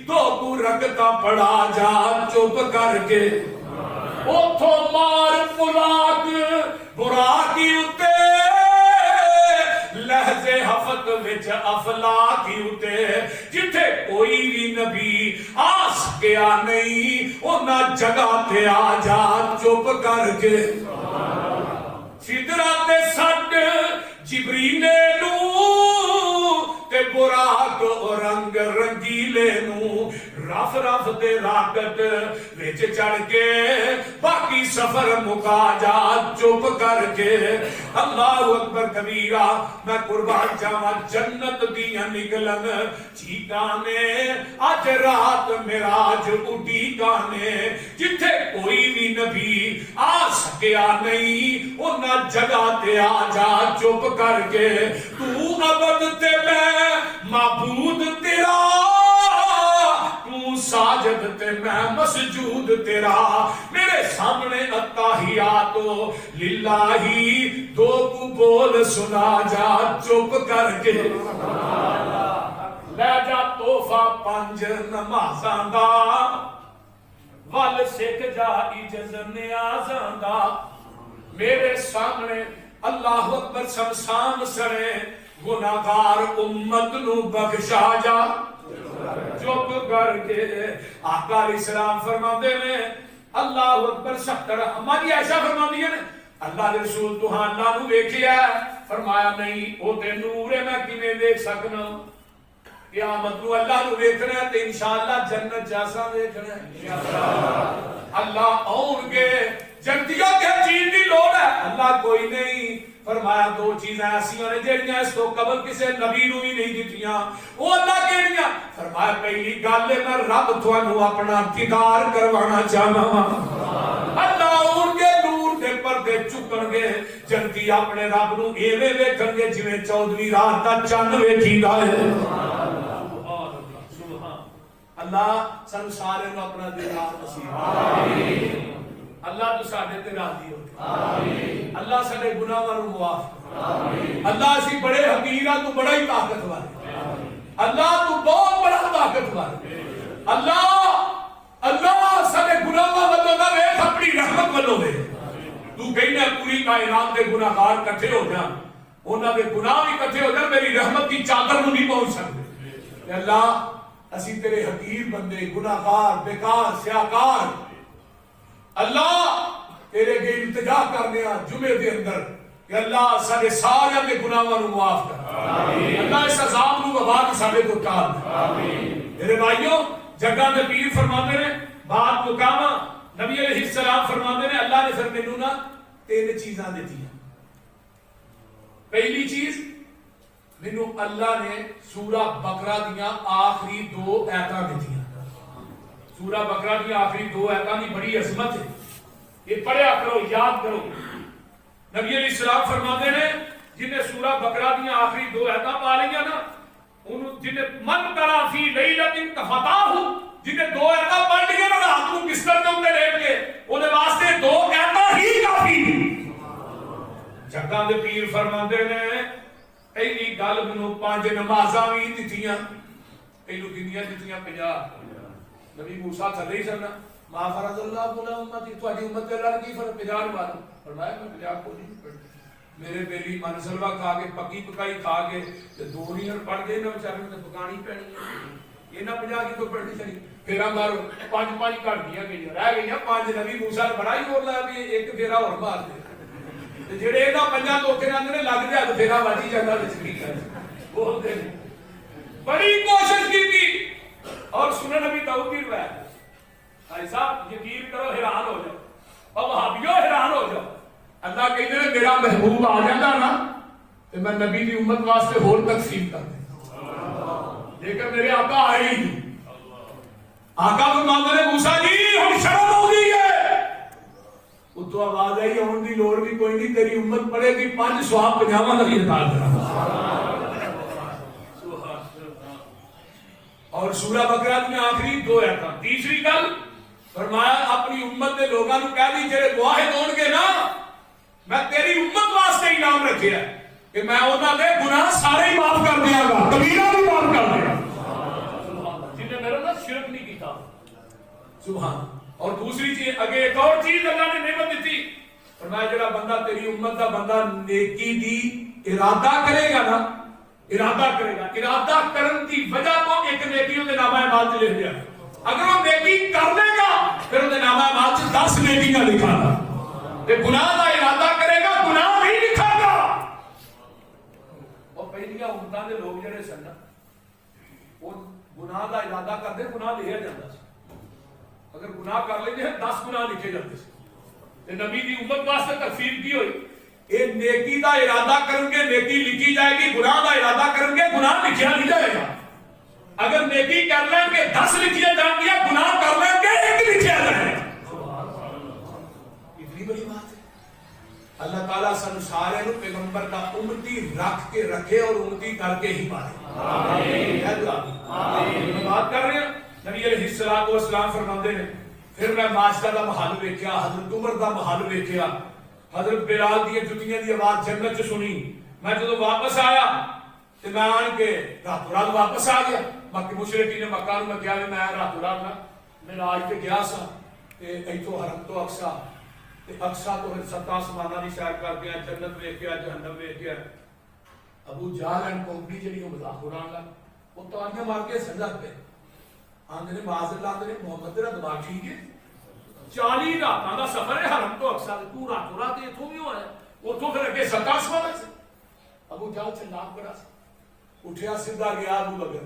2 رکعتاں پڑھا جا چپ کر کے. اوتھوں مار فلاک براقی اتے لہجے ہفت وچ افلاکی اتے جتھے کوئی بھی نبی آ سکیا نہیں انہاں جگہ تے آ جا چپ کر کے. سدرۃ تے سٹ جبریل نو تے براق رنگ رنگیلے نو رف رف دے راکٹ وچ چڑھ کے باقی سفر مکا جا چپ کر کے. اللہ اکبر کبیرہ. میں قربان جاواں جنت دیاں نکلن چیکاں نے اج رات معراج اڈی گانے جتھے کوئی بھی نبی آ سکیا نہیں انہاں جگہ تے آ جا چپ کر کے. تو عبد تے میں معبود تیرا، تو ساجد تے میں مسجود تیرا. میرے سامنے التحیات للہ 2 کو بول سنا جا چپ کر کے. لے جا تحفہ 5 نمازاں دا ول سکھ جا عجز نیازاں دا. میرے سامنے اللہ اکبر سمسام سڑے گناہگار امت نو بخشا جا چپ کر کے. آقا علیہ السلام فرماندے نے اللہ اکبر 70. ہماری عائشہ فرماندی ہے اللہ دے رسول تو ہاں اللہ نو ویکھیا. فرمایا نہیں او تے نور ہے میں کیویں دیکھ سکنا. قیامت نو اللہ نو ویکھنا ہے تے انشاءاللہ جنت جیسا ویکھنا ہے انشاءاللہ. اللہ آؤن گے جنتیوں کے چیز دی لوڑ ہے اللہ کوئی نہیں. فرمایا دو چیزیں ایسی ہیں جہاں اس کو قبل کسی نبی نو بھی نہیں دتیاں. وہ اللہ کہڑیاں؟ فرمایا پہلی گل ہے میں رب تھانو اپنا دیدار کروانا چاہنا وا. اللہ ان کے نور دے پردے چکن گے جنتی اپنے رب نو ایویں ویکھن گے جویں 14ویں رات دا چند ویکھیدا ہے. اللہ سن سارے نو اپنا دیدار نصیب آمین. اللہ تو ساڈے تے راضی ہو آمین. اللہ ساڈے گناہاں نو معاف آمین. اللہ اسی بڑے حقیر ہاں تو بڑا ہی طاقتور اللہ تو بہت بڑا طاقتور اللہ ساڈے گناہاں ولوں نہ ویکھ اپنی رحمت ولوں دے. تو کہنا پوری کائنات دے گناہگار اکٹھے ہو جان انہاں دے گناہ بھی اکٹھے ہو جان میری رحمت کی چادر نو نہیں پہنچ سکتے. اللہ اسی تیرے حقیر بندے گناہگار بیکار سیاکار اللہ تیرے کے التجا کرنے جمعے دے اندر کہ اللہ سارے سارے کے گناہاں نو معاف کر آمین. اللہ اس عذاب نو وبا کی سارے تو ٹال آمین. میرے بھائیوں جگہ دے پیر فرماتے نے بات مقامہ نبی علیہ السلام فرماتے نے اللہ نے پھر مینوں نا تین چیزاں دتی ہیں. پہلی چیز مینوں اللہ نے سورہ بقرہ دیاں آخری 2 آیتاں دتیاں. سورہ بقرہ کی آخری 2 آیتاں دی بڑی عظمت ہے. یہ پڑھیا کرو یاد کرو. نبی علیہ السلام فرماتے ہیں جنہیں سورہ بقرہ کی آخری 2 آیتاں پا لیا نا جنہیں من کرا فی لیلۃ کفتاہ جنہیں 2 آیتاں پڑھ لیا نا رات کو بستر کے اوپر لیٹ کے انہیں واسطے 2 آیتاں ہی کافی. جگہ دے پیر فرماتے ہیں پہلی گل مینوں 5 نمازاں بھی دتیاں. پہلو کنیاں دتیاں 50. نبی موسیٰ تھلے ہی سننا ما فرض اللہ بلا امتی تو اجی امت اللہ نے کی فرق 50 نماز فرمایا میں 50 کو نہیں پڑھ میرے بیلی من سلوہ کھا کے پکی پکائی کھا کے 2 نہیں پڑھ گئے نا بیچارے میں پکانی پڑنی ہے یہ نہ 50 کی تو پڑھنی چاہیے. پھر ہمارو 5 کٹ دیا گئی رہ گئی 5. نبی موسیٰ نے بڑا ہی بول رہا ہے ایک پھیرا اور مار دے جڑے اینا 5 دھوکے اندر لگ جائے تو پھیرا واجی جاتا بچ بولتے بڑی کوشش کی تھی. اور سنن نبی داؤد کی روایت بھائی صاحب یقین کرو حیران ہو جاؤ اور وہابیوں حیران ہو جاؤ. اللہ کہتے ہیں میرا محبوب آ جاتا نا تو میں نبی کی امت واسطے اور تقسیم کر دیں لیکن میرے آقا آئے ہی نہیں. آقا فرماتے ہیں موسیٰ جی ہم شرم ہو گئی ہے وہ تو آواز آئی ہون دی لوڑ بھی کوئی نہیں تیری امت پڑے گی 5 سواب 50 کا بھی عطا کرا. اور سورہ بقرہ میں آخری 2 آیتاں. تیسری گل فرمایا اپنی امت کے لوگوں کو کہہ دی جڑے واحد ہون گے نا میں تیری امت واسطے انعام رکھیا ہے کہ میں انہاں دے گناہ سارے ہی معاف کر دیاں گا کبیرہ بھی معاف کر دے گا جن نے میرا نا شرک نہیں کیتا. سبحان. اور دوسری چیز اگے ایک اور چیز اللہ نے نعمت دیتی فرمایا جڑا بندہ تیری امت دا بندہ نیکی دی ارادہ کرے گا نا ارادہ کرے گا ارادہ کرن کی وجہ تو ایک نیکیوں کے نامہ اعمال سے لکھ دیا. اگر وہ نیکی کر لے گا پھر وہ نامہ اعمال سے 10 نیکیاں لکھا گا. تے گناہ کا ارادہ کرے گا گناہ نہیں لکھا گا. اور پہلیاں امتاں دے لوگ جڑے سن وہ گناہ کا ارادہ کرتے گناہ لکھا جاتا سی. اگر گناہ کر لیتے ہیں 10 گناہ لکھے جاتے سی. تے نبی دی امت واسطے تقسیم کی ہوئی اے نیکی دا ارادہ کریں گے نیکی لکھی جائے گی گناہ دا ارادہ کریں گے گناہ لکھیا نہیں جائے گا. اگر نیکی کر لیں گے 10 لکھیا جائیں گے گناہ کر لیں گے 1 لکھیا جائے گا. اتنی بڑی بات ہے. اللہ تعالیٰ سن سارے نو پیغمبر کا امتی رکھ کے رکھے اور امتی کر کے ہی مارے. آمین. بات کر رہے ہیں نبی علیہ السلام فرماتے ہیں پھر میں معاشرہ دا محل ویکھیا حضرت عمر دا محل ویکھیا حضرت بلال دی جتیاں دی آواز جنت چ سنی. میں جب واپس آیا تو میں آن کے راتوں رات واپس آ گیا. مکہ مشرکی نے مکہ نو میں کیا میں راتوں رات میں آج تے گیا سا تے ایتھوں حرم تو اقصا تے اقصا تو 7 آسماناں دی سیر کر کے جنت ویکھ کے جہنم ویکھ کے ابو جہل اینڈ کمپنی جڑی مذاق اڑان لگ وہ تالیاں مار کے سجدہ پہ آندے نے معاذ اللہ آندے نے محمد تیرا دماغ ٹھیک ہے 40 راتاں دا سفر ہے حرم تو اقصا تو راتوں رات ایتھوں بھی ہویا اوتھوں پھر اگے 7 آسمان سے ابو جہل چلاک بڑا سی اٹھیا سیدھا گیا ابو بکر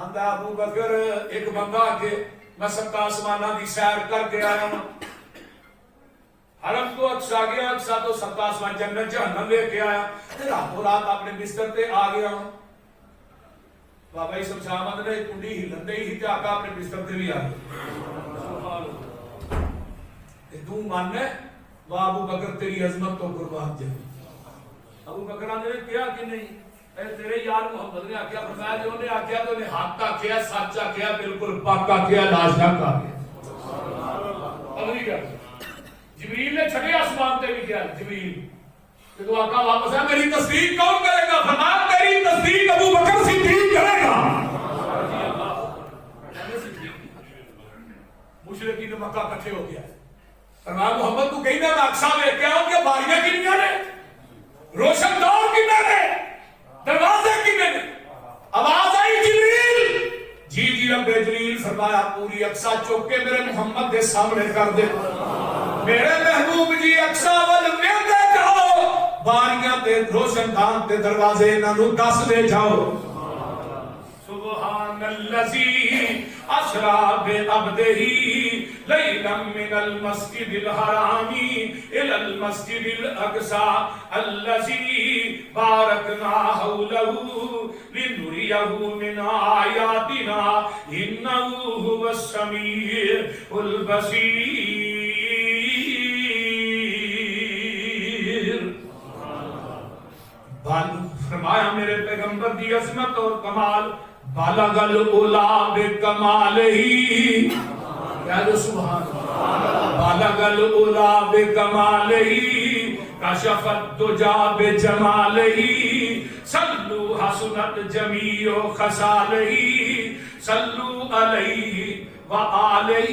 آندا ابو بکر ایک بندہ کے میں سب آسمانہ دی سیر کر کے آیا ہوں، حرم تو اقصا گیا، اقصا تو سب آسمان جنت جہنم لے کے آیا، راتوں رات اپنے بستر تے آ گیا ہوں۔ بابا ہی سمجھا مند نے کنڈی ہلن دے ہی تے آقا اپنے بستر تے بھی آ گیا۔ تو ماننے وہ ابو بکر تیری عظمت تو قربان جائے۔ ابو بکر نے کیا کہ نہیں اے تیرے یار محمد نے آکھیا فرمایا جو نے آکھیا تو نے حق کا کیا، سچا کیا، بالکل پاکا کیا، لاشا کا کیا۔ اگلی گل جبریل نے چھٹے آسمان تے بھی کیا، جبریل کہ تو آقا واپس ہے میری تصدیق کون کرے گا؟ فرمایا تیری تصدیق ابو بکر صدیق کرے گا۔ مشرکین مکہ کٹھے ہو گیا، فرمایا محمد تو کہیں نہ اقصا لے کے آؤ کہ باریاں کنیاں نے، روشن دور کنیاں نے، دروازے کنیاں نے۔ آواز آئی جبریل، جی جی رب جبریل، فرمایا پوری اقصا چوک کے میرے محمد کے سامنے کر دے، میرے محبوب جی اقصا ول ویندے جاؤ، باریاں تے روشن دان تے دروازے انہاں نوں دس دے جاؤ۔ سبحان الذی اسرا بعبدہ لیلا من المسجد الحرام الى المسجد الاقصى الذی بارکنا حولہ لنریہ من آیاتنا انہ هو السمیع البصیر۔ فرمایا میرے پیغمبر دی عظمت اور کمال بالغ العلا بکمالہ، کیا جو سبحان اللہ، بالغ العلا بکمالہ کشف الدجا بجمالہ، صلو حسنت جمیع خصالہ، صلو علیہ وآلہ۔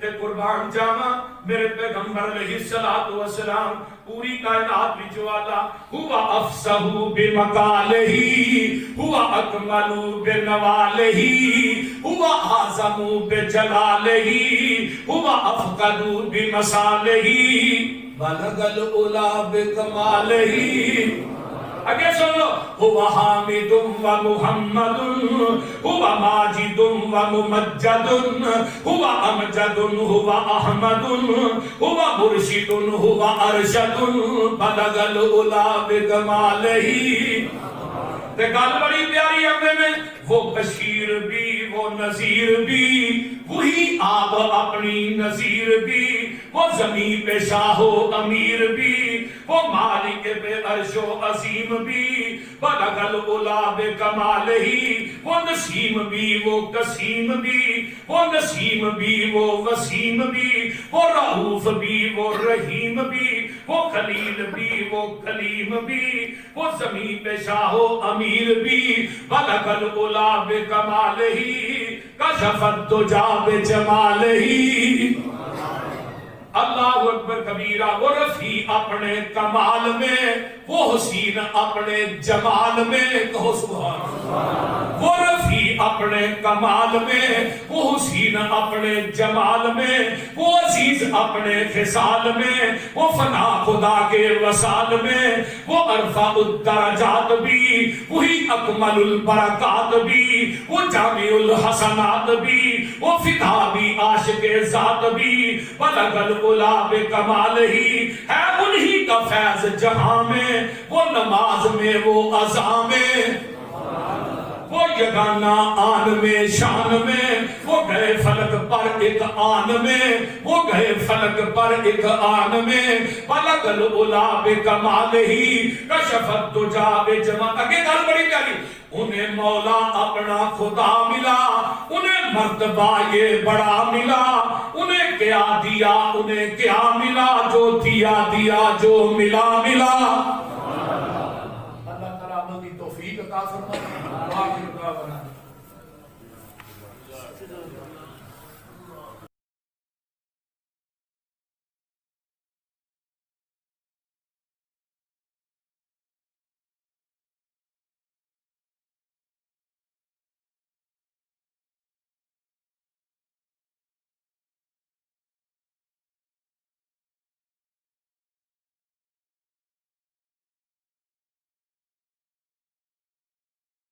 تے قربان جاواں میرے پیغمبر علیہ الصلوۃ والسلام پوری کائنات وچ والا ہوا افصح بمقالہ، ہوا اکمل بنوالہ، ہوا اعظم بجلالہ، ہوا افقد بمصالہ، بلغ العلا بکمالہ۔ اگے سن لو، ہوا حامد و محمد، ہوا ماجد و ممجد، ہوا امجد، ہوا احمد، ہوا مرشد، ہوا ارشد، بلغ العلا بکمالہ۔ تے گل بڑی پیاری اگے میں، وہ بشیر بھی وہ نذیر بھی، وہی آپ اپنی نذیر بھی، وہ زمین پہ شاہ و امیر بھی، وہ مالک پہ عرش و عظیم بھی، بلغ العلا بکمالہ۔ وہ نسیم بھی وہ قسیم بھی، وہ نسیم بھی وہ وسیم بھی، وہ رؤوف بھی وہ رحیم بھی، وہ خلیل بھی وہ کلیم بھی، وہ زمین پہ شاہ و امیر بھی، بلغ العلا بکمالہ کشف الدجا بجمالہ۔ اللہ اکبر کبیرہ۔ وہ رفیع اپنے کمال میں، وہ حسین اپنے جمال میں، کہو سبحان اللہ۔ وہ رفیع اپنے کمال میں، وہ حسین اپنے جمال میں، وہ عزیز اپنے خصال میں، وہ فنا خدا کے وصال میں، وہ ارفع الدرجات بھی، وہی اکمل البرکات بھی، وہ جامع الحسنات بھی، وہ فدا بھی عاشق ذات بھی، بلغ العلا بکمالہ۔ ہے انہی کا فیض جہاں میں، وہ نماز میں وہ اذان میں، وہ یگانہ آن میں شان میں، وہ گئے فلک پر ایک آن میں، وہ گئے فلک پر ایک آن میں، بلغ العلا بکمالہ کشف الدجا بجمالہ۔ اگے گل بڑی پیاری، انہیں مولا اپنا خدا ملا، انہیں مرتبہ یہ بڑا ملا، انہیں کیا دیا انہیں کیا ملا، جو دیا دیا جو ملا ملا۔ اللہ تعالیٰ عمل کی توفیق عطا فرمائے۔